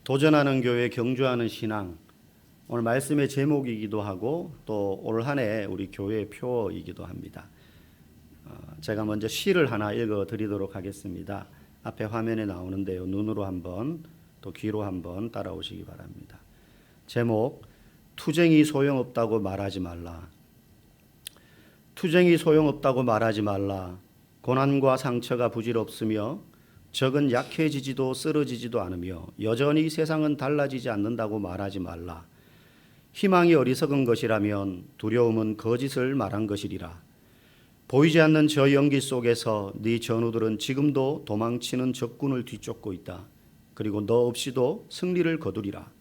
도전하는 교회, 경주하는 신앙, 오늘 말씀의 제목이기도 하고 또 올 한 해 우리 교회의 표어이기도 합니다. 제가 먼저 시를 하나 읽어드리도록 하겠습니다. 앞에 화면에 나오는데요, 눈으로 한번 또 귀로 한번 따라오시기 바랍니다. 제목, 투쟁이 소용없다고 말하지 말라. 투쟁이 소용없다고 말하지 말라. 고난과 상처가 부질없으며 적은 약해지지도 쓰러지지도 않으며 여전히 세상은 달라지지 않는다고 말하지 말라. 희망이 어리석은 것이라면 두려움은 거짓을 말한 것이리라. 보이지 않는 저 연기 속에서 네 전우들은 지금도 도망치는 적군을 뒤쫓고 있다. 그리고 너 없이도 승리를 거두리라.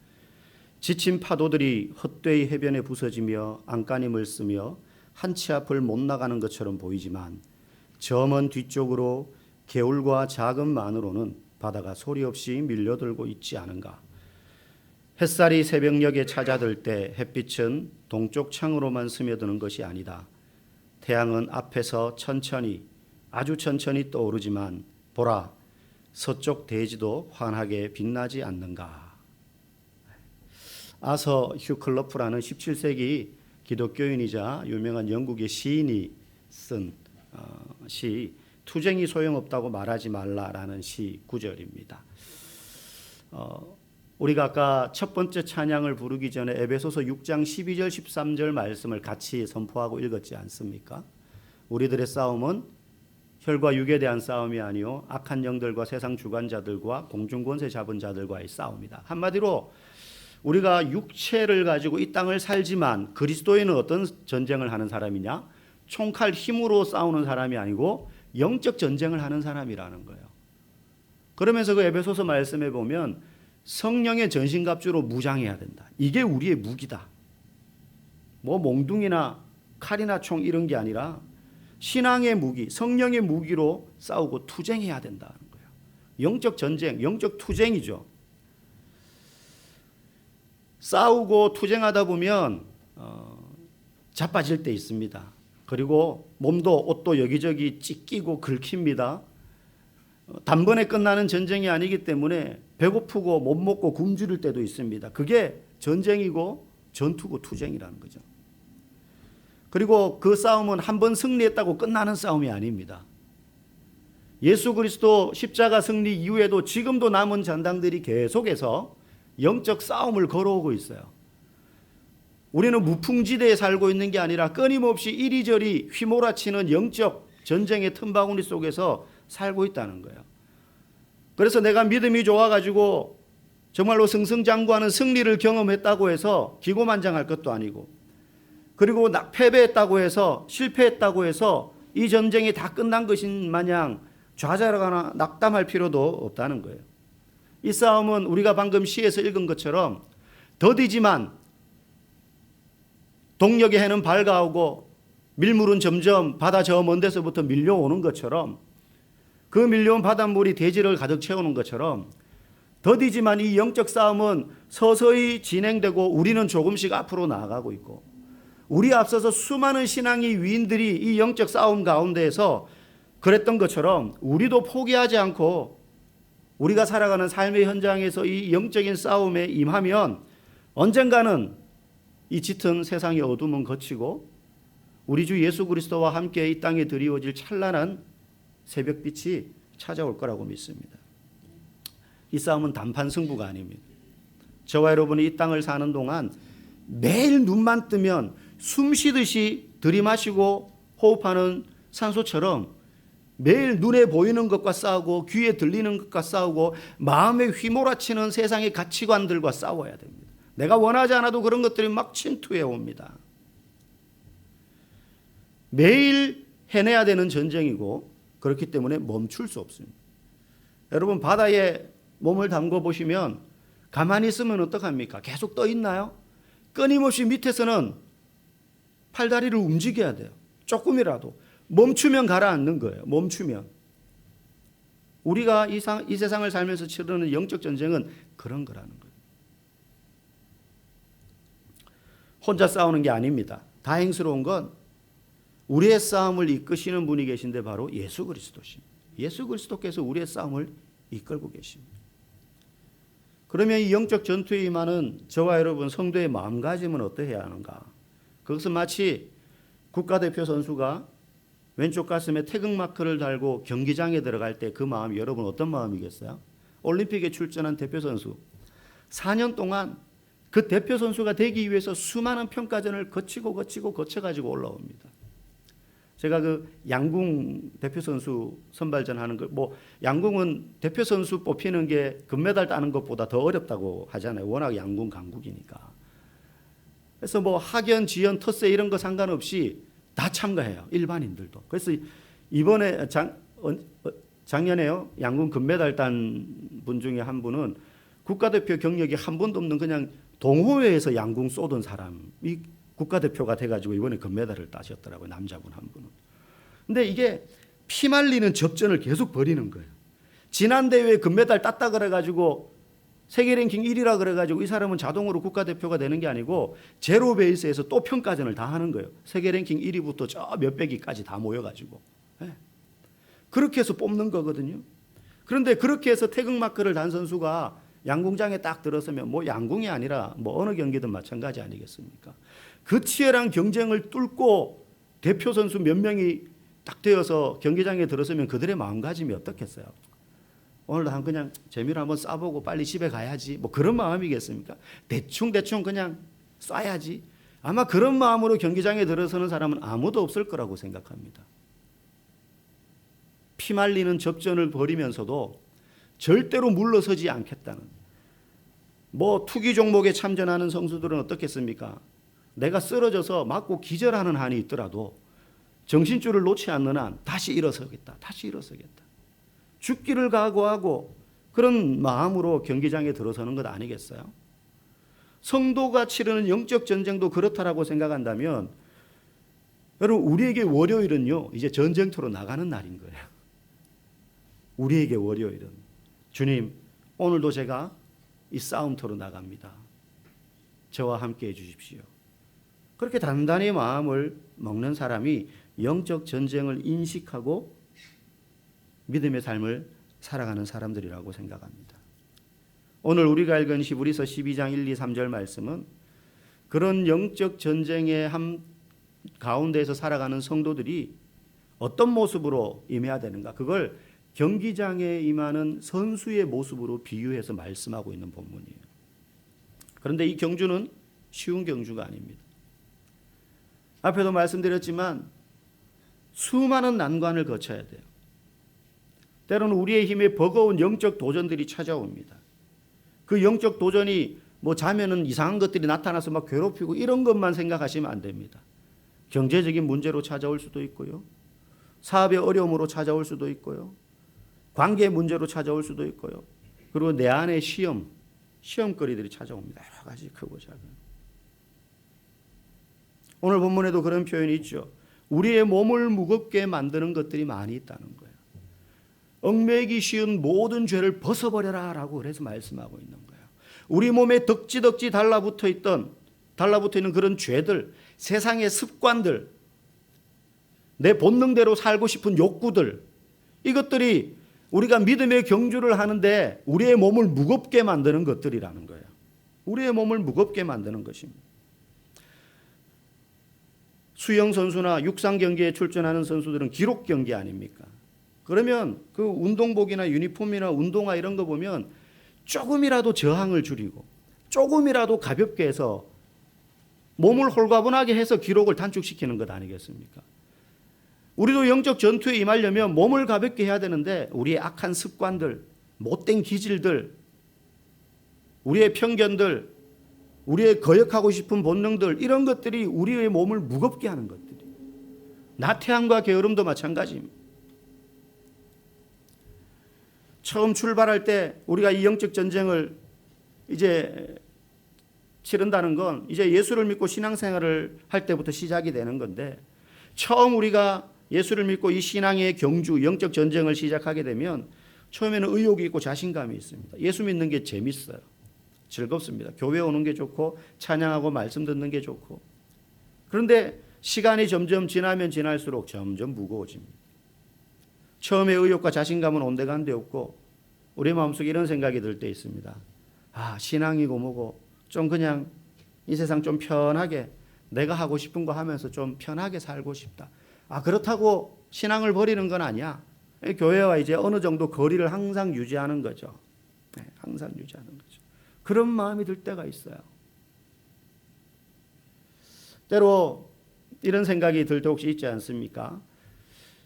지친 파도들이 헛되이 해변에 부서지며 안간힘을 쓰며 한 치 앞을 못 나가는 것처럼 보이지만 저 먼 뒤쪽으로 개울과 작은 만으로는 바다가 소리 없이 밀려들고 있지 않은가. 햇살이 새벽녘에 찾아들 때 햇빛은 동쪽 창으로만 스며드는 것이 아니다. 태양은 앞에서 천천히, 아주 천천히 떠오르지만 보라, 서쪽 대지도 환하게 빛나지 않는가. 아서 휴클러프라는 17세기 기독교인이자 유명한 영국의 시인이 쓴 시, 투쟁이 소용없다고 말하지 말라라는 시 구절입니다. 우리가 아까 첫 번째 찬양을 부르기 전에 에베소서 6장 12절 13절 말씀을 같이 선포하고 읽었지 않습니까? 우리들의 싸움은 혈과 육에 대한 싸움이 아니요 악한 영들과 세상 주관자들과 공중권세 잡은 자들과의 싸움이다. 한마디로 우리가 육체를 가지고 이 땅을 살지만 그리스도인은 어떤 전쟁을 하는 사람이냐? 총칼 힘으로 싸우는 사람이 아니고 영적 전쟁을 하는 사람이라는 거예요. 그러면서 그 에베소서 말씀에 보면 성령의 전신갑주로 무장해야 된다. 이게 우리의 무기다. 뭐 몽둥이나 칼이나 총 이런 게 아니라 신앙의 무기, 성령의 무기로 싸우고 투쟁해야 된다는 거예요. 영적 전쟁, 영적 투쟁이죠. 싸우고 투쟁하다 보면 자빠질 때 있습니다. 그리고 몸도 옷도 여기저기 찢기고 긁힙니다. 단번에 끝나는 전쟁이 아니기 때문에 배고프고 못 먹고 굶주릴 때도 있습니다. 그게 전쟁이고 전투고 투쟁이라는 거죠. 그리고 그 싸움은 한 번 승리했다고 끝나는 싸움이 아닙니다. 예수 그리스도 십자가 승리 이후에도 지금도 남은 전당들이 계속해서 영적 싸움을 걸어오고 있어요. 우리는 무풍지대에 살고 있는 게 아니라 끊임없이 이리저리 휘몰아치는 영적 전쟁의 틈바구니 속에서 살고 있다는 거예요. 그래서 내가 믿음이 좋아가지고 정말로 승승장구하는 승리를 경험했다고 해서 기고만장할 것도 아니고, 그리고 패배했다고 해서 실패했다고 해서 이 전쟁이 다 끝난 것인 마냥 좌절하거나 낙담할 필요도 없다는 거예요. 이 싸움은 우리가 방금 시에서 읽은 것처럼 더디지만 동력의 해는 밝아오고 밀물은 점점 바다 저 먼 데서부터 밀려오는 것처럼, 그 밀려온 바닷물이 대지를 가득 채우는 것처럼 더디지만 이 영적 싸움은 서서히 진행되고 우리는 조금씩 앞으로 나아가고 있고, 우리 앞서서 수많은 신앙의 위인들이 이 영적 싸움 가운데에서 그랬던 것처럼 우리도 포기하지 않고 우리가 살아가는 삶의 현장에서 이 영적인 싸움에 임하면 언젠가는 이 짙은 세상의 어둠은 거치고 우리 주 예수 그리스도와 함께 이 땅에 드리워질 찬란한 새벽빛이 찾아올 거라고 믿습니다. 이 싸움은 단판 승부가 아닙니다. 저와 여러분이 이 땅을 사는 동안 매일 눈만 뜨면 숨 쉬듯이 들이마시고 호흡하는 산소처럼 매일 눈에 보이는 것과 싸우고 귀에 들리는 것과 싸우고 마음에 휘몰아치는 세상의 가치관들과 싸워야 됩니다. 내가 원하지 않아도 그런 것들이 막 침투해 옵니다. 매일 해내야 되는 전쟁이고 그렇기 때문에 멈출 수 없습니다. 여러분, 바다에 몸을 담궈 보시면 가만히 있으면 어떡합니까? 계속 떠 있나요? 끊임없이 밑에서는 팔다리를 움직여야 돼요. 조금이라도. 멈추면 가라앉는 거예요. 멈추면. 우리가 이 세상을 살면서 치르는 영적 전쟁은 그런 거라는 거예요. 혼자 싸우는 게 아닙니다. 다행스러운 건 우리의 싸움을 이끄시는 분이 계신데 바로 예수 그리스도십니다. 예수 그리스도께서 우리의 싸움을 이끌고 계십니다. 그러면 이 영적 전투에 임하는 저와 여러분 성도의 마음가짐은 어떠해야 하는가? 그것은 마치 국가대표 선수가 왼쪽 가슴에 태극마크를 달고 경기장에 들어갈 때 그 마음이 여러분 어떤 마음이겠어요? 올림픽에 출전한 대표 선수 4년 동안 그 대표 선수가 되기 위해서 수많은 평가전을 거쳐가지고 올라옵니다. 제가 그 양궁 대표 선수 선발전 하는 거, 뭐 양궁은 대표 선수 뽑히는 게 금메달 따는 것보다 더 어렵다고 하잖아요. 워낙 양궁 강국이니까. 그래서 뭐 학연, 지연, 텃세 이런 거 상관없이 다 참가해요. 일반인들도. 그래서 이번에 작년에요. 양궁 금메달 딴 분 중에 한 분은 국가대표 경력이 한 번도 없는 그냥 동호회에서 양궁 쏘던 사람이 국가대표가 돼가지고 이번에 금메달을 따셨더라고요. 남자분 한 분은. 근데 이게 피말리는 접전을 계속 벌이는 거예요. 지난 대회에 금메달 땄다 그래가지고 세계 랭킹 1위라 그래가지고 이 사람은 자동으로 국가대표가 되는 게 아니고 제로 베이스에서 또 평가전을 다 하는 거예요. 세계 랭킹 1위부터 저 몇백위까지 다 모여가지고. 네. 그렇게 해서 뽑는 거거든요. 그런데 그렇게 해서 태극마크를 단 선수가 양궁장에 딱 들어서면 뭐 양궁이 아니라 뭐 어느 경기든 마찬가지 아니겠습니까? 그 치열한 경쟁을 뚫고 대표 선수 몇 명이 딱 되어서 경기장에 들어서면 그들의 마음가짐이 어떻겠어요? 오늘도 그냥 재미로 한번 쏴보고 빨리 집에 가야지 뭐 그런 마음이겠습니까? 대충 그냥 쏴야지. 아마 그런 마음으로 경기장에 들어서는 사람은 아무도 없을 거라고 생각합니다. 피말리는 접전을 벌이면서도 절대로 물러서지 않겠다는. 뭐 투기 종목에 참전하는 선수들은 어떻겠습니까? 내가 쓰러져서 맞고 기절하는 한이 있더라도 정신줄을 놓지 않는 한 다시 일어서겠다. 죽기를 각오하고 그런 마음으로 경기장에 들어서는 것 아니겠어요? 성도가 치르는 영적 전쟁도 그렇다라고 생각한다면 여러분 우리에게 월요일은요 이제 전쟁터로 나가는 날인 거예요. 우리에게 월요일은 주님 오늘도 제가 이 싸움터로 나갑니다. 저와 함께 해주십시오. 그렇게 단단히 마음을 먹는 사람이 영적 전쟁을 인식하고 믿음의 삶을 살아가는 사람들이라고 생각합니다. 오늘 우리가 읽은 히브리서 12장 1, 2, 3절 말씀은 그런 영적 전쟁의 가운데에서 살아가는 성도들이 어떤 모습으로 임해야 되는가, 그걸 경기장에 임하는 선수의 모습으로 비유해서 말씀하고 있는 본문이에요. 그런데 이 경주는 쉬운 경주가 아닙니다. 앞에도 말씀드렸지만 수많은 난관을 거쳐야 돼요. 때로는 우리의 힘에 버거운 영적 도전들이 찾아옵니다. 그 영적 도전이 뭐 자면은 이상한 것들이 나타나서 막 괴롭히고 이런 것만 생각하시면 안 됩니다. 경제적인 문제로 찾아올 수도 있고요. 사업의 어려움으로 찾아올 수도 있고요. 관계 문제로 찾아올 수도 있고요. 그리고 내 안에 시험거리들이 찾아옵니다. 여러 가지 크고 작은. 오늘 본문에도 그런 표현이 있죠. 우리의 몸을 무겁게 만드는 것들이 많이 있다는 거예요. 얽매이기 쉬운 모든 죄를 벗어버려라 라고 그래서 말씀하고 있는 거예요. 우리 몸에 덕지덕지 달라붙어 있는 그런 죄들, 세상의 습관들, 내 본능대로 살고 싶은 욕구들, 이것들이 우리가 믿음의 경주를 하는데 우리의 몸을 무겁게 만드는 것들이라는 거예요. 우리의 몸을 무겁게 만드는 것입니다. 수영 선수나 육상 경기에 출전하는 선수들은 기록 경기 아닙니까? 그러면 그 운동복이나 유니폼이나 운동화 이런 거 보면 조금이라도 저항을 줄이고 조금이라도 가볍게 해서 몸을 홀가분하게 해서 기록을 단축시키는 것 아니겠습니까? 우리도 영적 전투에 임하려면 몸을 가볍게 해야 되는데 우리의 악한 습관들, 못된 기질들, 우리의 편견들, 우리의 거역하고 싶은 본능들, 이런 것들이 우리의 몸을 무겁게 하는 것들이. 나태함과 게으름도 마찬가지입니다. 처음 출발할 때 우리가 이 영적 전쟁을 이제 치른다는 건 이제 예수를 믿고 신앙생활을 할 때부터 시작이 되는 건데, 처음 우리가 예수를 믿고 이 신앙의 경주, 영적 전쟁을 시작하게 되면 처음에는 의욕이 있고 자신감이 있습니다. 예수 믿는 게 재밌어요. 즐겁습니다. 교회 오는 게 좋고 찬양하고 말씀 듣는 게 좋고. 그런데 시간이 점점 지나면 지날수록 점점 무거워집니다. 처음에 의욕과 자신감은 온데간데 없고 우리 마음속에 이런 생각이 들 때 있습니다. 신앙이고 뭐고 좀 그냥 이 세상 좀 편하게 내가 하고 싶은 거 하면서 좀 편하게 살고 싶다. 그렇다고 신앙을 버리는 건 아니야. 교회와 이제 어느 정도 거리를 항상 유지하는 거죠. 항상 유지하는 거죠. 그런 마음이 들 때가 있어요. 때로 이런 생각이 들 때 혹시 있지 않습니까?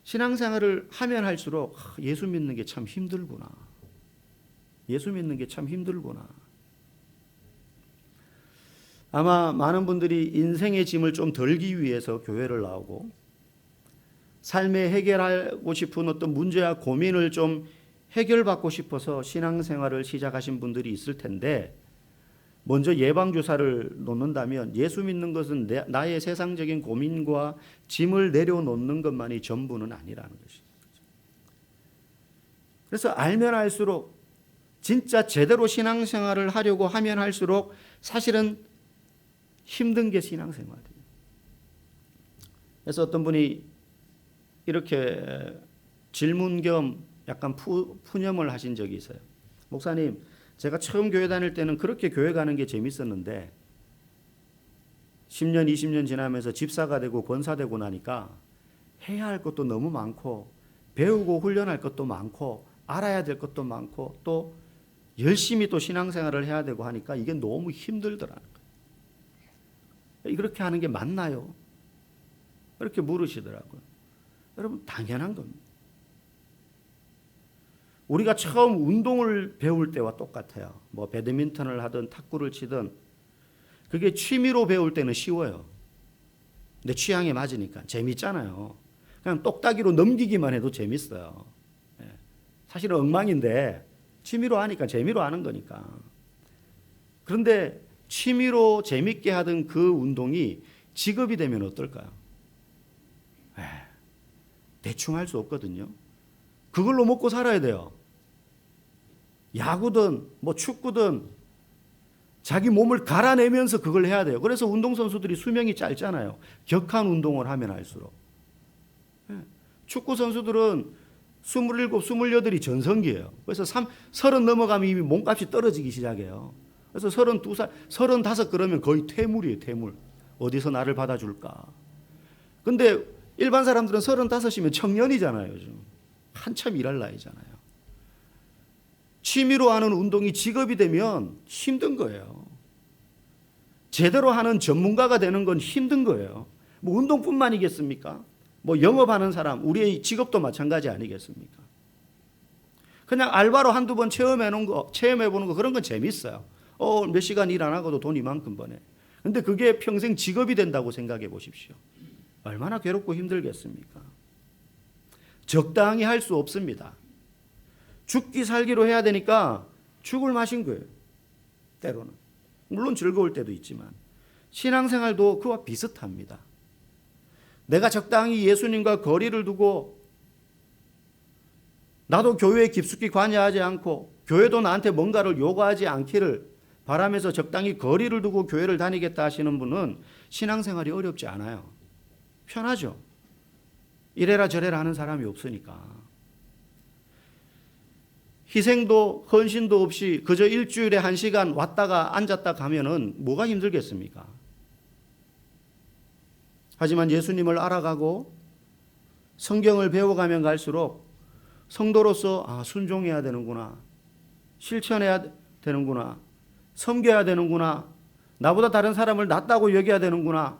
신앙생활을 하면 할수록 예수 믿는 게 참 힘들구나. 예수 믿는 게 참 힘들구나. 아마 많은 분들이 인생의 짐을 좀 덜기 위해서 교회를 나오고 삶에 해결하고 싶은 어떤 문제와 고민을 좀 해결받고 싶어서 신앙생활을 시작하신 분들이 있을 텐데, 먼저 예방주사를 놓는다면 예수 믿는 것은 나의 세상적인 고민과 짐을 내려놓는 것만이 전부는 아니라는 것입니다. 그래서 알면 알수록 진짜 제대로 신앙생활을 하려고 하면 할수록 사실은 힘든 게 신앙생활이에요. 그래서 어떤 분이 이렇게 질문 겸 약간 푸념을 하신 적이 있어요. 목사님, 제가 처음 교회 다닐 때는 그렇게 교회 가는 게 재밌었는데 10년, 20년 지나면서 집사가 되고 권사 되고 나니까 해야 할 것도 너무 많고 배우고 훈련할 것도 많고 알아야 될 것도 많고 또 열심히 또 신앙생활을 해야 되고 하니까 이게 너무 힘들더라는 거예요. 그렇게 하는 게 맞나요? 그렇게 물으시더라고요. 여러분, 당연한 겁니다. 우리가 처음 운동을 배울 때와 똑같아요. 뭐 배드민턴을 하든 탁구를 치든 그게 취미로 배울 때는 쉬워요. 근데 취향에 맞으니까 재밌잖아요. 그냥 똑딱이로 넘기기만 해도 재밌어요. 사실은 엉망인데 취미로 하니까 재미로 하는 거니까. 그런데 취미로 재밌게 하던 그 운동이 직업이 되면 어떨까요? 대충 할 수 없거든요. 그걸로 먹고 살아야 돼요. 야구든 뭐 축구든 자기 몸을 갈아내면서 그걸 해야 돼요. 그래서 운동선수들이 수명이 짧잖아요. 격한 운동을 하면 할수록. 축구 선수들은 27, 28이 전성기예요. 그래서 30 넘어가면 이미 몸값이 떨어지기 시작해요. 그래서 32살, 35 그러면 거의 퇴물이에요, 퇴물. 어디서 나를 받아줄까. 근데 일반 사람들은 35이면 청년이잖아요, 요즘. 한참 일할 나이잖아요. 취미로 하는 운동이 직업이 되면 힘든 거예요. 제대로 하는 전문가가 되는 건 힘든 거예요. 뭐 운동뿐만이겠습니까? 뭐 영업하는 사람, 우리의 직업도 마찬가지 아니겠습니까? 그냥 알바로 한두 번 체험해보는 거 그런 건 재밌어요. 몇 시간 일 안 하고도 돈 이만큼 버네. 근데 그게 평생 직업이 된다고 생각해 보십시오. 얼마나 괴롭고 힘들겠습니까? 적당히 할 수 없습니다. 죽기 살기로 해야 되니까 죽을 맛인 거예요. 때로는. 물론 즐거울 때도 있지만 신앙생활도 그와 비슷합니다. 내가 적당히 예수님과 거리를 두고 나도 교회에 깊숙이 관여하지 않고 교회도 나한테 뭔가를 요구하지 않기를 바라면서 적당히 거리를 두고 교회를 다니겠다 하시는 분은 신앙생활이 어렵지 않아요. 편하죠. 이래라 저래라 하는 사람이 없으니까. 희생도 헌신도 없이 그저 일주일에 1시간 왔다가 앉았다 가면은 뭐가 힘들겠습니까? 하지만 예수님을 알아가고 성경을 배워가면 갈수록 성도로서 순종해야 되는구나, 실천해야 되는구나, 섬겨야 되는구나, 나보다 다른 사람을 낫다고 여겨야 되는구나,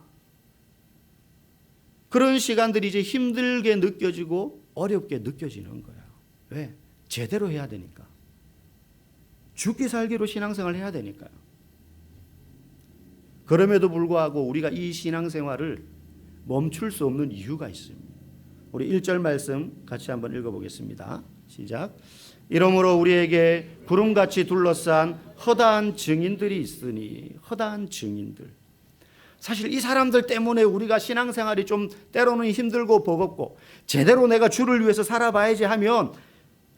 그런 시간들이 이제 힘들게 느껴지고 어렵게 느껴지는 거예요. 왜? 제대로 해야 되니까. 죽기 살기로 신앙생활을 해야 되니까요. 그럼에도 불구하고 우리가 이 신앙생활을 멈출 수 없는 이유가 있습니다. 우리 1절 말씀 같이 한번 읽어보겠습니다. 시작. 이러므로 우리에게 구름같이 둘러싼 허다한 증인들이 있으니. 허다한 증인들. 사실 이 사람들 때문에 우리가 신앙생활이 좀 때로는 힘들고 버겁고 제대로 내가 주를 위해서 살아봐야지 하면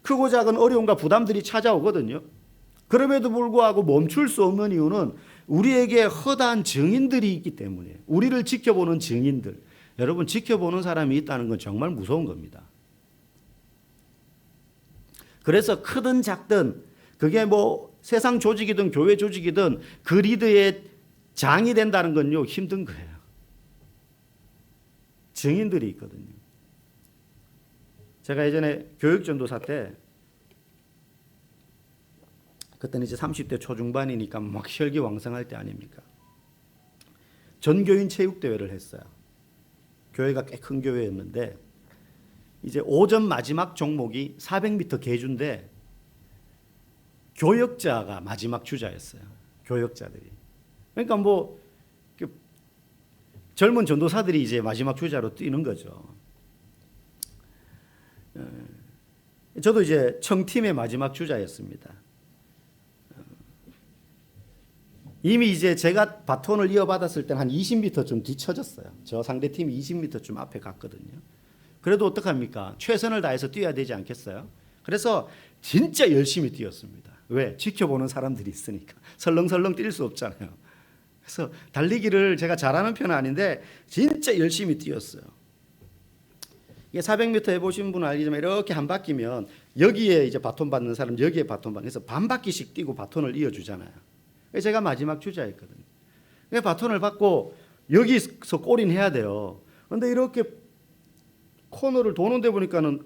크고 작은 어려움과 부담들이 찾아오거든요. 그럼에도 불구하고 멈출 수 없는 이유는 우리에게 허다한 증인들이 있기 때문이에요. 우리를 지켜보는 증인들. 여러분, 지켜보는 사람이 있다는 건 정말 무서운 겁니다. 그래서 크든 작든 그게 뭐 세상 조직이든 교회 조직이든 그 리더의 장이 된다는 건요, 힘든 거예요. 증인들이 있거든요. 제가 예전에 교육전도사 때, 그때는 이제 30대 초중반이니까 막 혈기왕성할 때 아닙니까? 전교인 체육대회를 했어요. 교회가 꽤 큰 교회였는데, 이제 오전 마지막 종목이 400m 계주인데, 교역자가 마지막 주자였어요. 교역자들이. 그러니까 뭐 젊은 전도사들이 이제 마지막 주자로 뛰는 거죠. 저도 이제 청팀의 마지막 주자였습니다. 이미 이제 제가 바톤을 이어받았을 때는 한 20m 좀 뒤쳐졌어요. 저 상대팀이 20m 좀 앞에 갔거든요. 그래도 어떡합니까? 최선을 다해서 뛰어야 되지 않겠어요? 그래서 진짜 열심히 뛰었습니다. 왜? 지켜보는 사람들이 있으니까. 설렁설렁 뛸 수 없잖아요. 그래서 달리기를 제가 잘하는 편은 아닌데 진짜 열심히 뛰었어요. 이게 400m 해보신 분은 알겠지만 이렇게 한 바퀴면 여기에 이제 바톤 받는 사람, 여기에 바톤 받는, 그래서 반 바퀴씩 뛰고 바톤을 이어주잖아요. 그래서 제가 마지막 주자였거든요. 그래서 바톤을 받고 여기서 골인 해야 돼요. 그런데 이렇게 코너를 도는데 보니까는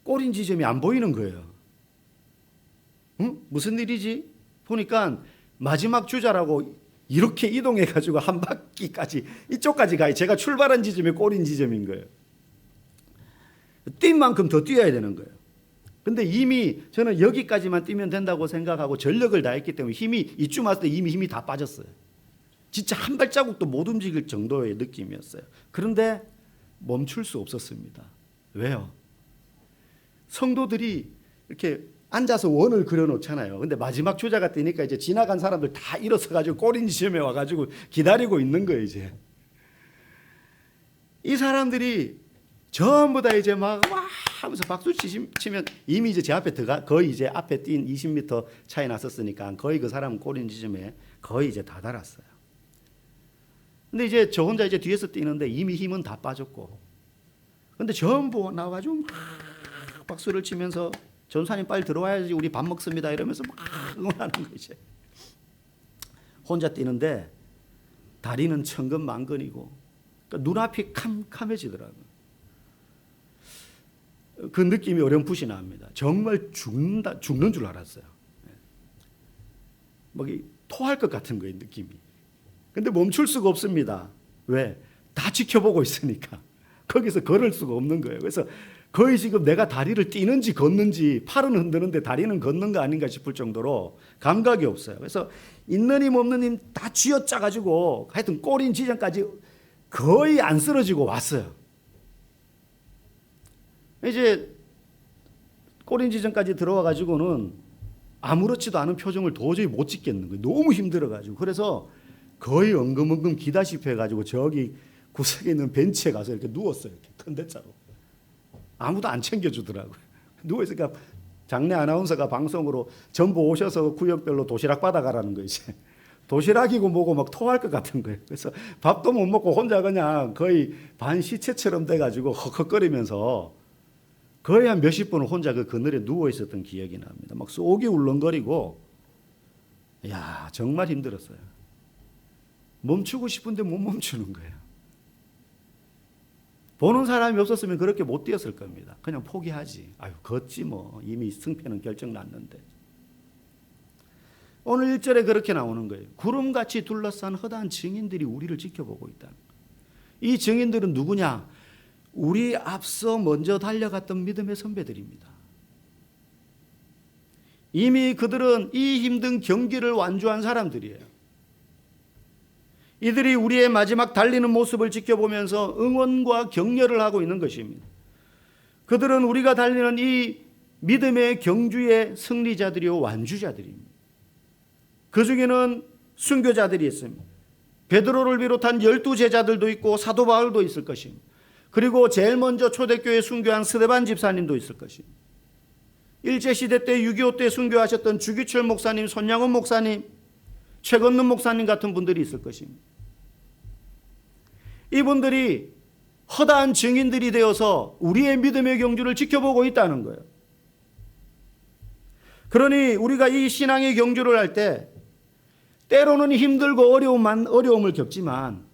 골인 지점이 안 보이는 거예요. 응? 무슨 일이지? 보니까 마지막 주자라고 이렇게 이동해가지고 한 바퀴까지 이쪽까지 가요. 제가 출발한 지점이 골인 지점인 거예요. 뛴 만큼 더 뛰어야 되는 거예요. 근데 이미 저는 여기까지만 뛰면 된다고 생각하고 전력을 다했기 때문에 힘이 이쯤 왔을 때 이미 힘이 다 빠졌어요. 진짜 한 발자국도 못 움직일 정도의 느낌이었어요. 그런데 멈출 수 없었습니다. 왜요? 성도들이 이렇게 앉아서 원을 그려놓잖아요. 근데 마지막 주자가 뛰니까 이제 지나간 사람들 다 일어서가지고 골인 지점에 와가지고 기다리고 있는 거예요, 이제. 이 사람들이 전부 다 이제 막 와 하면서 박수 치면 이미 이제 제 앞에 거의 이제 앞에 뛴 20m 차이 났었으니까 거의 그 사람 골인 지점에 거의 이제 다 달았어요. 근데 이제 저 혼자 이제 뒤에서 뛰는데 이미 힘은 다 빠졌고. 근데 전부 나와가지고 막 박수를 치면서 전사님 빨리 들어와야지 우리 밥 먹습니다 이러면서 막 응원하는 거 이제. 혼자 뛰는데 다리는 천근만근이고 그러니까 눈앞이 캄캄해지더라고요. 그 느낌이 어렴풋이 납니다. 정말 죽는 줄 알았어요. 뭐 토할 것 같은 거예요, 느낌이. 근데 멈출 수가 없습니다. 왜? 다 지켜보고 있으니까. 거기서 걸을 수가 없는 거예요. 그래서 거의 지금 내가 다리를 뛰는지 걷는지 팔은 흔드는데 다리는 걷는 거 아닌가 싶을 정도로 감각이 없어요. 그래서 있는 힘 없는 힘 다 쥐어짜가지고 하여튼 골인 지점까지 거의 안 쓰러지고 왔어요. 이제 골인 지점까지 들어와가지고는 아무렇지도 않은 표정을 도저히 못 짓겠는 거예요. 너무 힘들어가지고. 그래서 거의 엉금엉금 기다시피 해가지고 저기 구석에 있는 벤치에 가서 이렇게 누웠어요. 이렇게 큰 대자로. 아무도 안 챙겨주더라고요. 누워있으니까 장내 아나운서가 방송으로 전부 오셔서 구역별로 도시락 받아가라는 거예요. 이제. 도시락이고 뭐고 막 토할 것 같은 거예요. 그래서 밥도 못 먹고 혼자 그냥 거의 반 시체처럼 돼가지고 헉헉거리면서 거의 한 몇십 분을 혼자 그 그늘에 누워 있었던 기억이 납니다. 막 속이 울렁거리고, 야 정말 힘들었어요. 멈추고 싶은데 못 멈추는 거예요. 보는 사람이 없었으면 그렇게 못 뛰었을 겁니다. 그냥 포기하지. 아유 걷지 뭐 이미 승패는 결정 났는데. 오늘 1절에 그렇게 나오는 거예요. 구름같이 둘러싼 허다한 증인들이 우리를 지켜보고 있다. 이 증인들은 누구냐? 우리 앞서 먼저 달려갔던 믿음의 선배들입니다. 이미 그들은 이 힘든 경기를 완주한 사람들이에요. 이들이 우리의 마지막 달리는 모습을 지켜보면서 응원과 격려를 하고 있는 것입니다. 그들은 우리가 달리는 이 믿음의 경주의 승리자들이요 완주자들입니다. 그 중에는 순교자들이 있습니다. 베드로를 비롯한 12제자들도 있고 사도 바울도 있을 것입니다. 그리고 제일 먼저 초대교회 순교한 스데반 집사님도 있을 것입니다. 일제시대 때 6.25 때 순교하셨던 주기철 목사님, 손양원 목사님, 최건능 목사님 같은 분들이 있을 것입니다. 이분들이 허다한 증인들이 되어서 우리의 믿음의 경주를 지켜보고 있다는 거예요. 그러니 우리가 이 신앙의 경주를 할 때 때로는 힘들고 어려움을 겪지만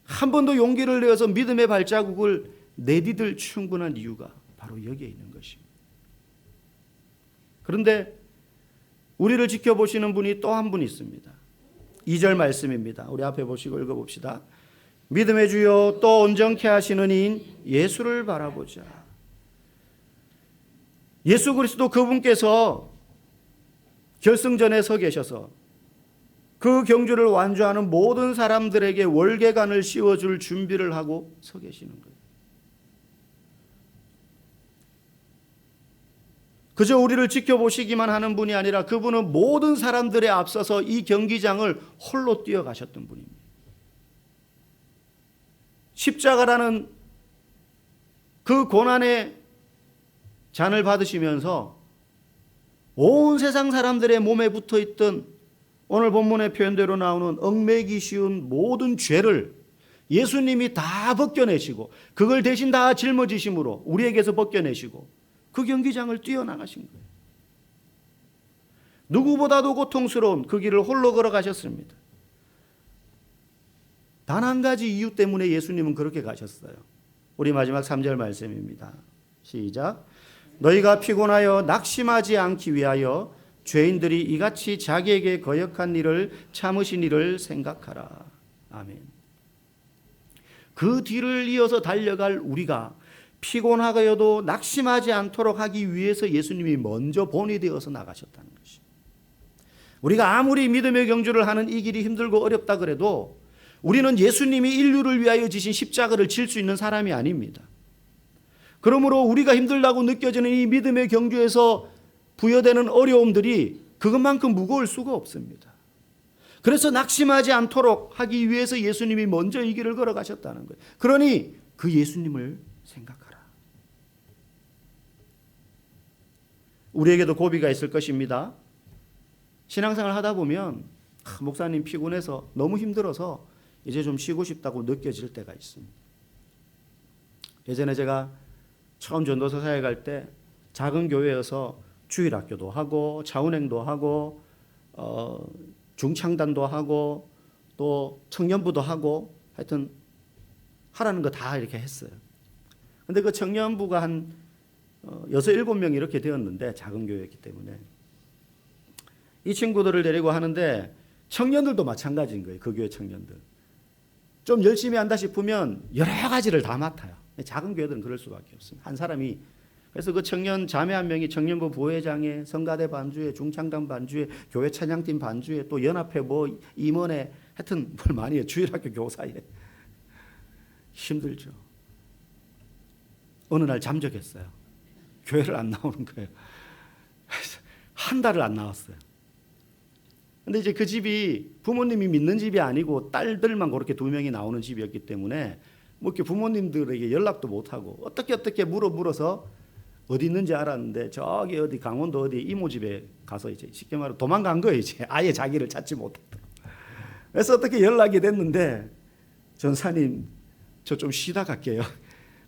한 번 더 용기를 내어서 믿음의 발자국을 내디딜 충분한 이유가 바로 여기에 있는 것입니다. 그런데 우리를 지켜보시는 분이 또 한 분 있습니다. 2절 말씀입니다. 우리 앞에 보시고 읽어봅시다. 믿음의 주여 또 온전케 하시는 이인 예수를 바라보자. 예수 그리스도 그분께서 결승전에 서 계셔서 그 경주를 완주하는 모든 사람들에게 월계관을 씌워줄 준비를 하고 서 계시는 거예요. 그저 우리를 지켜보시기만 하는 분이 아니라 그분은 모든 사람들에 앞서서 이 경기장을 홀로 뛰어가셨던 분입니다. 십자가라는 그 고난의 잔을 받으시면서 온 세상 사람들의 몸에 붙어있던 오늘 본문의 표현대로 나오는 얽매기 쉬운 모든 죄를 예수님이 다 벗겨내시고 그걸 대신 다 짊어지심으로 우리에게서 벗겨내시고 그 경기장을 뛰어나가신 거예요. 누구보다도 고통스러운 그 길을 홀로 걸어가셨습니다. 단 한 가지 이유 때문에 예수님은 그렇게 가셨어요. 우리 마지막 3절 말씀입니다. 시작. 너희가 피곤하여 낙심하지 않기 위하여 죄인들이 이같이 자기에게 거역한 일을 참으신 일을 생각하라. 아멘. 그 뒤를 이어서 달려갈 우리가 피곤하여도 낙심하지 않도록 하기 위해서 예수님이 먼저 본이 되어서 나가셨다는 것입니다. 우리가 아무리 믿음의 경주를 하는 이 길이 힘들고 어렵다 그래도 우리는 예수님이 인류를 위하여 지신 십자가를 질 수 있는 사람이 아닙니다. 그러므로 우리가 힘들다고 느껴지는 이 믿음의 경주에서 부여되는 어려움들이 그것만큼 무거울 수가 없습니다. 그래서 낙심하지 않도록 하기 위해서 예수님이 먼저 이 길을 걸어가셨다는 거예요. 그러니 그 예수님을 생각하라. 우리에게도 고비가 있을 것입니다. 신앙생활 하다 보면 목사님 피곤해서 너무 힘들어서 이제 좀 쉬고 싶다고 느껴질 때가 있습니다. 예전에 제가 처음 전도서 사역에 갈 때 작은 교회여서 주일학교도 하고 차운행도 하고 중창단도 하고 또 청년부도 하고 하여튼 하라는 거 다 이렇게 했어요. 근데 그 청년부가 한 6, 7명 이렇게 되었는데 작은 교회였기 때문에 이 친구들을 데리고 하는데 청년들도 마찬가지인 거예요. 그 교회 청년들. 좀 열심히 한다 싶으면 여러 가지를 다 맡아요. 작은 교회들은 그럴 수밖에 없습니다. 한 사람이. 그래서 그 청년 자매 한 명이 청년부 부회장에 성가대 반주에 중창단 반주에 교회 찬양팀 반주에 또 연합회 뭐 임원회 하여튼 뭘 많이 해요. 주일학교 교사에. 힘들죠. 어느 날 잠적했어요. 교회를 안 나오는 거예요. 한 달을 안 나왔어요. 근데 이제 그 집이 부모님이 믿는 집이 아니고 딸들만 그렇게 2명이 나오는 집이었기 때문에 뭐 이렇게 부모님들에게 연락도 못 하고 어떻게 물어서 어디 있는지 알았는데 저기 어디 강원도 어디 이모 집에 가서 이제 쉽게 말하면 도망간 거예요. 이제 아예 자기를 찾지 못했더라고. 그래서 어떻게 연락이 됐는데 전사님 저 좀 쉬다 갈게요.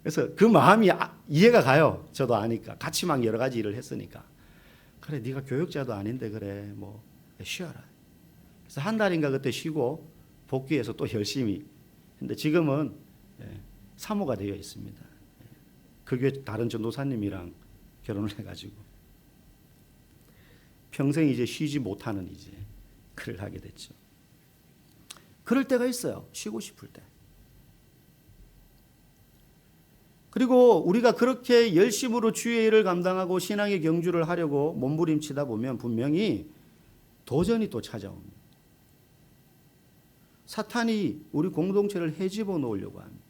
그래서 그 마음이 이해가 가요. 저도 아니까 같이 막 여러 가지 일을 했으니까. 그래 네가 교육자도 아닌데 그래 뭐 쉬어라. 그래서 한 달인가 그때 쉬고 복귀해서 또 열심히. 근데 지금은 사모가 되어 있습니다. 그 교회 다른 전도사님이랑 결혼을 해가지고 평생 이제 쉬지 못하는 이제 글을 하게 됐죠. 그럴 때가 있어요. 쉬고 싶을 때. 그리고 우리가 그렇게 열심으로 주의 일을 감당하고 신앙의 경주를 하려고 몸부림치다 보면 분명히 도전이 또 찾아옵니다. 사탄이 우리 공동체를 헤집어 놓으려고 합니다.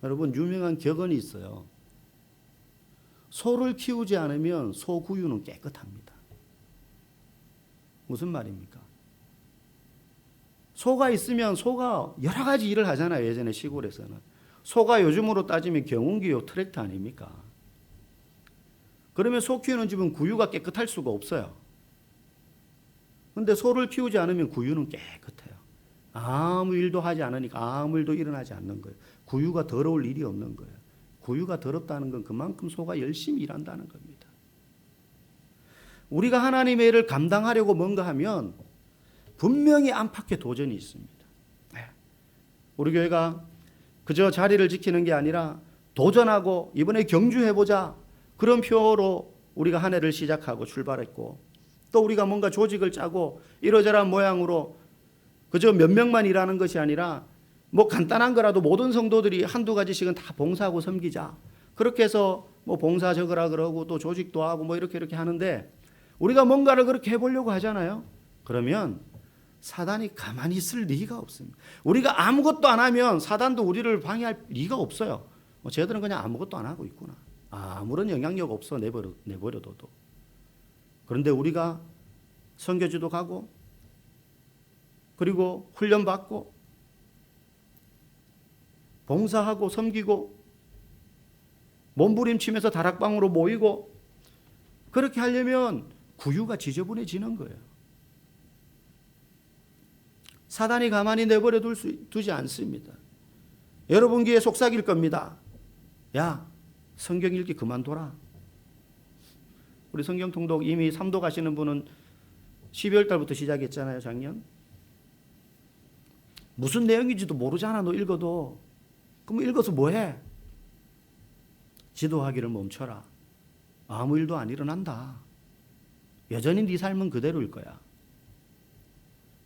여러분 유명한 격언이 있어요. 소를 키우지 않으면 소 구유는 깨끗합니다. 무슨 말입니까? 소가 있으면 소가 여러 가지 일을 하잖아요. 예전에 시골에서는. 소가 요즘으로 따지면 경운기요 트랙터 아닙니까? 그러면 소 키우는 집은 구유가 깨끗할 수가 없어요. 그런데 소를 키우지 않으면 구유는 깨끗해요. 아무 일도 하지 않으니까 아무 일도 일어나지 않는 거예요. 구유가 더러울 일이 없는 거예요. 구유가 더럽다는 건 그만큼 소가 열심히 일한다는 겁니다. 우리가 하나님의 일을 감당하려고 뭔가 하면 분명히 안팎에 도전이 있습니다. 우리 교회가 그저 자리를 지키는 게 아니라 도전하고 이번에 경주해보자, 그런 표로 우리가 한 해를 시작하고 출발했고, 또 우리가 뭔가 조직을 짜고 이러저러한 모양으로 그저 몇 명만 일하는 것이 아니라 뭐 간단한 거라도 모든 성도들이 한두 가지씩은 다 봉사하고 섬기자, 그렇게 해서 뭐 봉사 적으라 그러고 또 조직도 하고 뭐 이렇게 하는데, 우리가 뭔가를 그렇게 해보려고 하잖아요. 그러면 사단이 가만히 있을 리가 없습니다. 우리가 아무것도 안 하면 사단도 우리를 방해할 리가 없어요. 쟤들은 그냥 아무것도 안 하고 있구나, 아무런 영향력 없어, 내버려둬도. 그런데 우리가 선교지도 가고 그리고 훈련받고 봉사하고 섬기고 몸부림치면서 다락방으로 모이고 그렇게 하려면 구유가 지저분해지는 거예요. 사단이 가만히 내버려 두지 않습니다. 여러분 귀에 속삭일 겁니다. 야, 성경 읽기 그만둬라. 우리 성경 통독 이미 3도 가시는 분은 12월 달부터 시작했잖아요, 작년. 무슨 내용인지도 모르잖아, 너 읽어도. 그럼 읽어서 뭐해? 지도하기를 멈춰라. 아무 일도 안 일어난다. 여전히 네 삶은 그대로일 거야.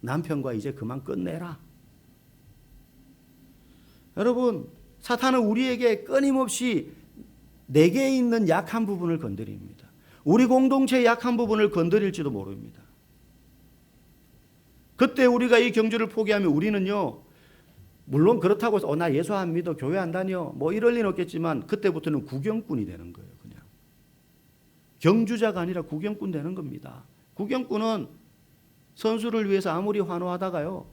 남편과 이제 그만 끝내라. 여러분, 사탄은 우리에게 끊임없이 내게 있는 약한 부분을 건드립니다. 우리 공동체의 약한 부분을 건드릴지도 모릅니다. 그때 우리가 이 경주를 포기하면 우리는요, 물론 그렇다고 해서 나 예수 안 믿어, 교회 안 다녀, 뭐 이럴 리는 없겠지만 그때부터는 구경꾼이 되는 거예요. 그냥 경주자가 아니라 구경꾼 되는 겁니다. 구경꾼은 선수를 위해서 아무리 환호하다가요,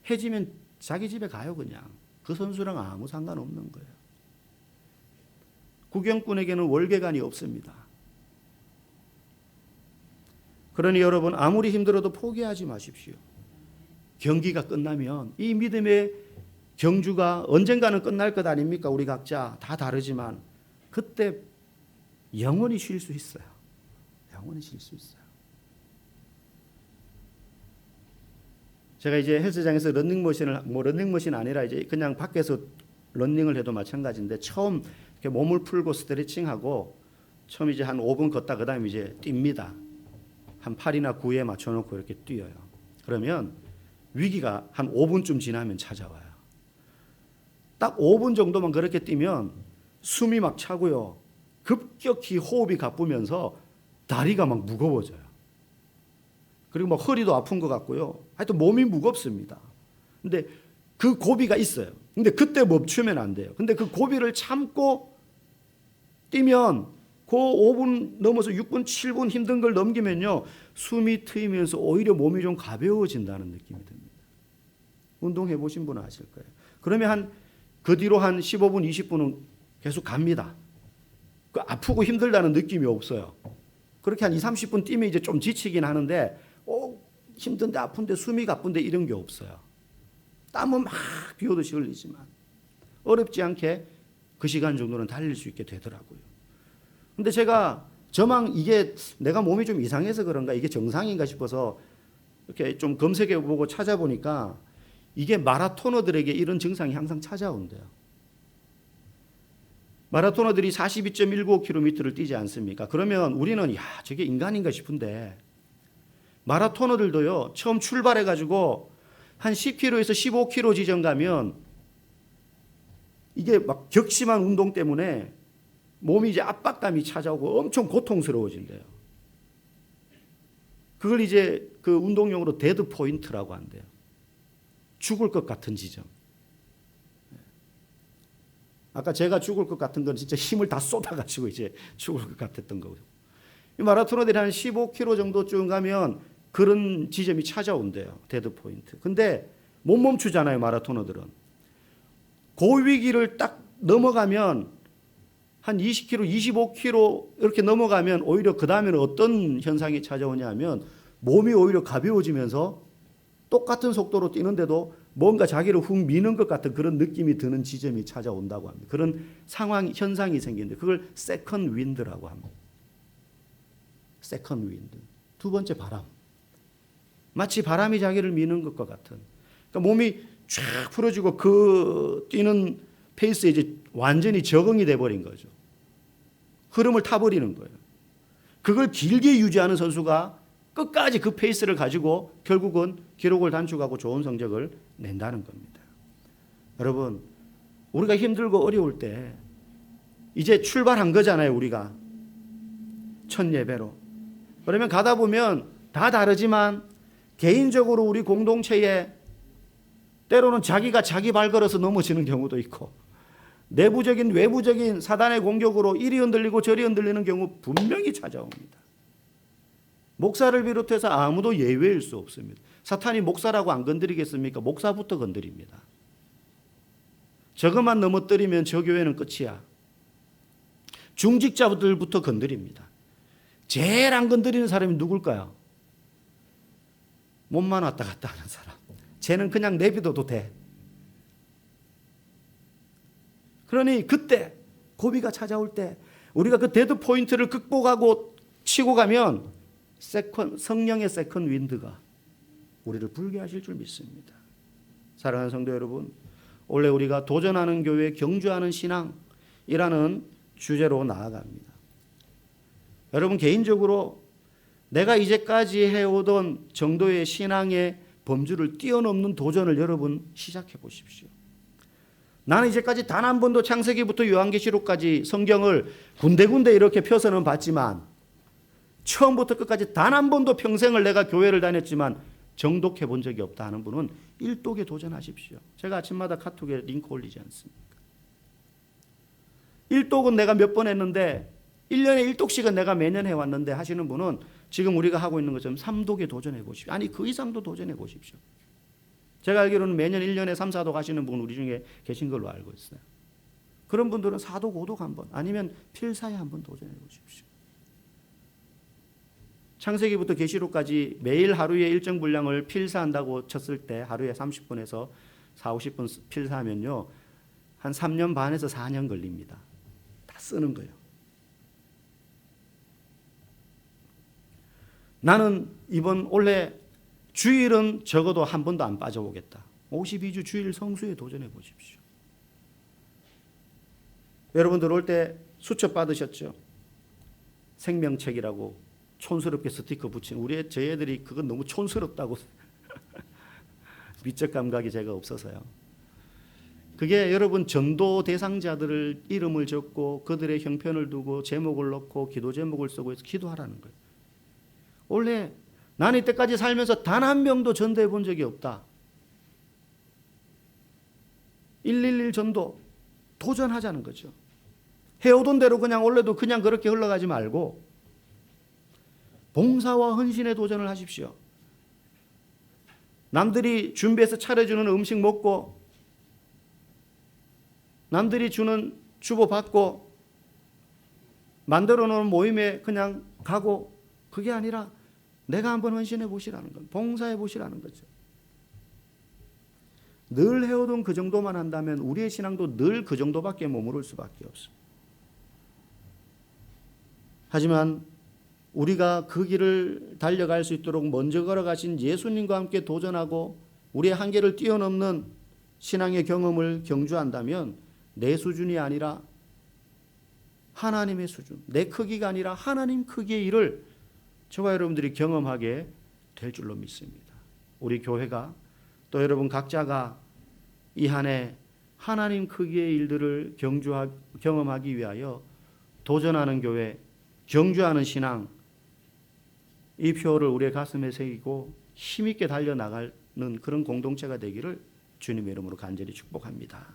해지면 자기 집에 가요. 그냥 그 선수랑 아무 상관없는 거예요. 구경꾼에게는 월계관이 없습니다. 그러니 여러분, 아무리 힘들어도 포기하지 마십시오. 경기가 끝나면 이 믿음의 경주가 언젠가는 끝날 것 아닙니까? 우리 각자 다 다르지만 그때 영원히 쉴 수 있어요. 영원히 쉴 수 있어요. 제가 이제 헬스장에서 러닝머신 아니라 이제 그냥 밖에서 러닝을 해도 마찬가지인데, 처음 이렇게 몸을 풀고 스트레칭하고 처음 이제 한 5분 걷다 그다음에 이제 뜁니다. 한 8이나 9에 맞춰놓고 이렇게 뛰어요. 그러면 위기가 한 5분쯤 지나면 찾아와요. 딱 5분 정도만 그렇게 뛰면 숨이 막 차고요, 급격히 호흡이 가쁘면서 다리가 막 무거워져요. 그리고 막 허리도 아픈 것 같고요, 하여튼 몸이 무겁습니다. 근데 그 고비가 있어요. 근데 그때 멈추면 안 돼요. 근데 그 고비를 참고 뛰면 그 5분 넘어서 6분, 7분 힘든 걸 넘기면요, 숨이 트이면서 오히려 몸이 좀 가벼워진다는 느낌이 듭니다. 운동해 보신 분은 아실 거예요. 그러면 그 뒤로 한 15분, 20분은 계속 갑니다. 그 아프고 힘들다는 느낌이 없어요. 그렇게 한 20, 30분 뛰면 이제 좀 지치긴 하는데, 힘든데 아픈데 숨이 가쁜데 이런 게 없어요. 땀은 막 비 오듯이 흘리지만 어렵지 않게 그 시간 정도는 달릴 수 있게 되더라고요. 근데 제가 저만 이게 내가 몸이 좀 이상해서 그런가, 이게 정상인가 싶어서 이렇게 좀 검색해보고 찾아보니까 이게 마라토너들에게 이런 증상이 항상 찾아온대요. 마라토너들이 42.195km를 뛰지 않습니까? 그러면 우리는 저게 인간인가 싶은데, 마라토너들도요, 처음 출발해가지고 한 10km에서 15km 지점 가면 이게 막 격심한 운동 때문에 몸이 이제 압박감이 찾아오고 엄청 고통스러워진대요. 그걸 이제 그 운동용어로 데드 포인트라고 한대요. 죽을 것 같은 지점. 아까 제가 죽을 것 같은 건 진짜 힘을 다 쏟아가지고 이제 죽을 것 같았던 거고요. 이 마라토너들이 한 15km 정도쯤 가면 그런 지점이 찾아온대요. 데드 포인트. 근데 못 멈추잖아요, 마라토너들은. 그 위기를 딱 넘어가면 한 20km, 25km 이렇게 넘어가면 오히려 그 다음에는 어떤 현상이 찾아오냐 하면 몸이 오히려 가벼워지면서 똑같은 속도로 뛰는데도 뭔가 자기를 훅 미는 것 같은 그런 느낌이 드는 지점이 찾아온다고 합니다. 그런 현상이 생기는데 그걸 세컨 윈드라고 합니다. 세컨드 윈드. 두 번째 바람. 마치 바람이 자기를 미는 것과 같은. 그러니까 몸이 쫙 풀어지고 그 뛰는 페이스에 이제 완전히 적응이 돼버린 거죠. 흐름을 타버리는 거예요. 그걸 길게 유지하는 선수가 끝까지 그 페이스를 가지고 결국은 기록을 단축하고 좋은 성적을 낸다는 겁니다. 여러분, 우리가 힘들고 어려울 때 이제 출발한 거잖아요, 우리가. 첫 예배로. 그러면 가다 보면 다 다르지만 개인적으로 우리 공동체에 때로는 자기가 자기 발 걸어서 넘어지는 경우도 있고, 내부적인 외부적인 사단의 공격으로 이리 흔들리고 저리 흔들리는 경우 분명히 찾아옵니다. 목사를 비롯해서 아무도 예외일 수 없습니다. 사탄이 목사라고 안 건드리겠습니까? 목사부터 건드립니다. 저것만 넘어뜨리면 저 교회는 끝이야. 중직자들부터 건드립니다. 제일 안 건드리는 사람이 누굴까요? 몸만 왔다 갔다 하는 사람. 쟤는 그냥 내비둬도 돼. 그러니 그때 고비가 찾아올 때 우리가 그 데드 포인트를 극복하고 치고 가면 성령의 세컨드 윈드가 우리를 불게 하실 줄 믿습니다. 사랑하는 성도 여러분, 원래 우리가 도전하는 교회, 경주하는 신앙이라는 주제로 나아갑니다. 여러분, 개인적으로 내가 이제까지 해오던 정도의 신앙의 범주를 뛰어넘는 도전을 여러분 시작해 보십시오. 나는 이제까지 단 한 번도 창세기부터 요한계시록까지 성경을 군데군데 이렇게 펴서는 봤지만 처음부터 끝까지 단 한 번도 평생을 내가 교회를 다녔지만 정독해 본 적이 없다 하는 분은 일독에 도전하십시오. 제가 아침마다 카톡에 링크 올리지 않습니까? 일독은 내가 몇 번 했는데 1년에 1독씩은 내가 매년 해왔는데 하시는 분은 지금 우리가 하고 있는 것처럼 3독에 도전해 보십시오. 아니 그 이상도 도전해 보십시오. 제가 알기로는 매년 1년에 3, 4독 하시는 분 우리 중에 계신 걸로 알고 있어요. 그런 분들은 4독, 5독 한번 아니면 필사에 한번 도전해 보십시오. 창세기부터 계시록까지 매일 하루에 일정 분량을 필사한다고 쳤을 때 하루에 30분에서 4, 50분 필사하면요. 한 3년 반에서 4년 걸립니다. 다 쓰는 거예요. 나는 이번 올해 주일은 적어도 한 번도 안 빠져보겠다. 52주 주일 성수에 도전해 보십시오. 여러분들 올 때 수첩 받으셨죠? 생명책이라고 촌스럽게 스티커 붙인 저희 애들이 그건 너무 촌스럽다고 미적 감각이 제가 없어서요. 그게 여러분 전도 대상자들을 이름을 적고 그들의 형편을 두고 제목을 넣고 기도 제목을 쓰고 해서 기도하라는 거예요. 원래 나는 이때까지 살면서 단 한 명도 전도해 본 적이 없다. 111 전도 도전하자는 거죠. 해오던 대로 그냥 원래도 그냥 그렇게 흘러가지 말고 봉사와 헌신에 도전을 하십시오. 남들이 준비해서 차려주는 음식 먹고 남들이 주는 주보 받고 만들어 놓은 모임에 그냥 가고 그게 아니라 내가 한번 헌신해 보시라는 건 봉사해 보시라는 거죠. 늘 해오던 그 정도만 한다면 우리의 신앙도 늘 그 정도밖에 머무를 수밖에 없습니다. 하지만 우리가 그 길을 달려갈 수 있도록 먼저 걸어가신 예수님과 함께 도전하고 우리의 한계를 뛰어넘는 신앙의 경험을 경주한다면 내 수준이 아니라 하나님의 수준, 내 크기가 아니라 하나님 크기의 일을 저와 여러분들이 경험하게 될 줄로 믿습니다. 우리 교회가 또 여러분 각자가 이 한 해 하나님 크기의 일들을 경험하기 위하여 도전하는 교회, 경주하는 신앙, 이 표를 우리의 가슴에 새기고 힘있게 달려나가는 그런 공동체가 되기를 주님의 이름으로 간절히 축복합니다.